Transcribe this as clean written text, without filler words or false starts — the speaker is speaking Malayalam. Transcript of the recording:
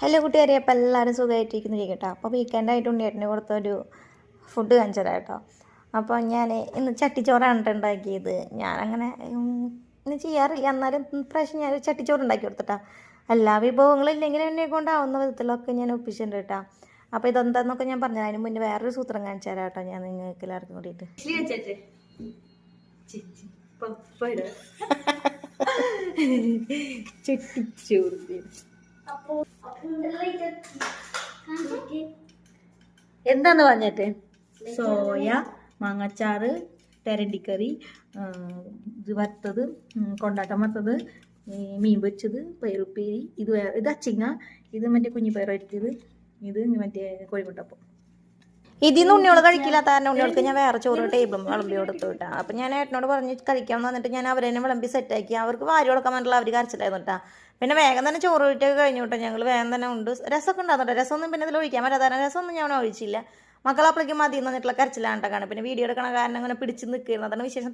ഹലോ കൂട്ടുകാരെ, അപ്പോൾ എല്ലാവരും സുഖമായിട്ടിരിക്കുന്നില്ല കേട്ടോ. അപ്പോൾ വീക്കെൻഡായിട്ട് ഉണ്ണിയേട്ടന് കൊടുത്തൊരു ഫുഡ് കാണിച്ചു തരാം കേട്ടോ. അപ്പോൾ ഞാൻ ഇന്ന് ചട്ടിച്ചോറാണ് ഉണ്ടാക്കിയത്. ഞാനങ്ങനെ ഇന്ന് ചെയ്യാറില്ല, എന്നാലും പ്രാവശ്യം ഞാൻ ചട്ടിച്ചോറ് ഉണ്ടാക്കി കൊടുത്തിട്ടാ. എല്ലാ വിഭവങ്ങളും ഇല്ലെങ്കിലും എന്നെ കൊണ്ടാവുന്ന വിധത്തിലൊക്കെ ഞാൻ ഒപ്പിച്ചിട്ടുണ്ട് കേട്ടോ. അപ്പോൾ ഇതെന്താന്നൊക്കെ ഞാൻ പറഞ്ഞു. അതിന് മുന്നേ വേറൊരു സൂത്രം കാണിച്ചു തരാം കേട്ടോ ഞാൻ നിങ്ങൾക്ക് എല്ലാവർക്കും കൂടിയിട്ട്. ചട്ടിച്ചോറ് എന്താന്ന് പറഞ്ഞിട്ട് സോയ, മാങ്ങച്ചാറ്, തെരണ്ടിക്കറി, ഇത് വറുത്തത്, കൊണ്ടാട്ടം വറുത്തത്, മീൻ പൊരിച്ചത്, പയറുപ്പേരി, ഇത് അച്ചിങ്ങ, ഇത് മറ്റേ കുഞ്ഞിപ്പയർ വരട്ടിയത്, ഇത് മറ്റേ കോഴിമുട്ടപ്പം. ഇതിന്ന് ഉണ്ണിയോൾ കഴിക്കില്ലാത്ത കാരണം ഉണ്ണിയോൾക്ക് ഞാൻ വേറെ ചോറ് ടേബിളും വിളമ്പി കൊടുത്തു കേട്ടാ. അപ്പം ഞാൻ ഏട്ടനോട് പറഞ്ഞ് കഴിക്കാൻ വന്നിട്ട് ഞാൻ അവരെന്നെ വിളമ്പി സെറ്റാക്കി. അവർക്ക് വാരി കൊടുക്കാൻ വേണ്ടിയുള്ള അവർ കരച്ചിലായിരുന്നു കേട്ടാ. പിന്നെ വേഗം തന്നെ ചോറ് ഒഴിറ്റൊക്കെ കഴിഞ്ഞു കേട്ടോ. ഞങ്ങൾ വേഗം തന്നെ ഉണ്ട്. രസമൊക്കെ ഉണ്ടാകുന്നുണ്ട്. രസമൊന്നും പിന്നെ ഇതിൽ ഒഴിക്കാൻ പറ്റാത്ത രസമൊന്നും ഞാൻ ഒഴിച്ചില്ല. മക്കളപ്പോഴേക്കും മതി എന്ന് പറഞ്ഞിട്ടുള്ള കരച്ചിലാണ് കേട്ടോ. പിന്നെ വീഡിയോ എടുക്കണ കാരണം അങ്ങനെ പിടിച്ച് നിൽക്കുന്നത്. അതാണ് വിശേഷം.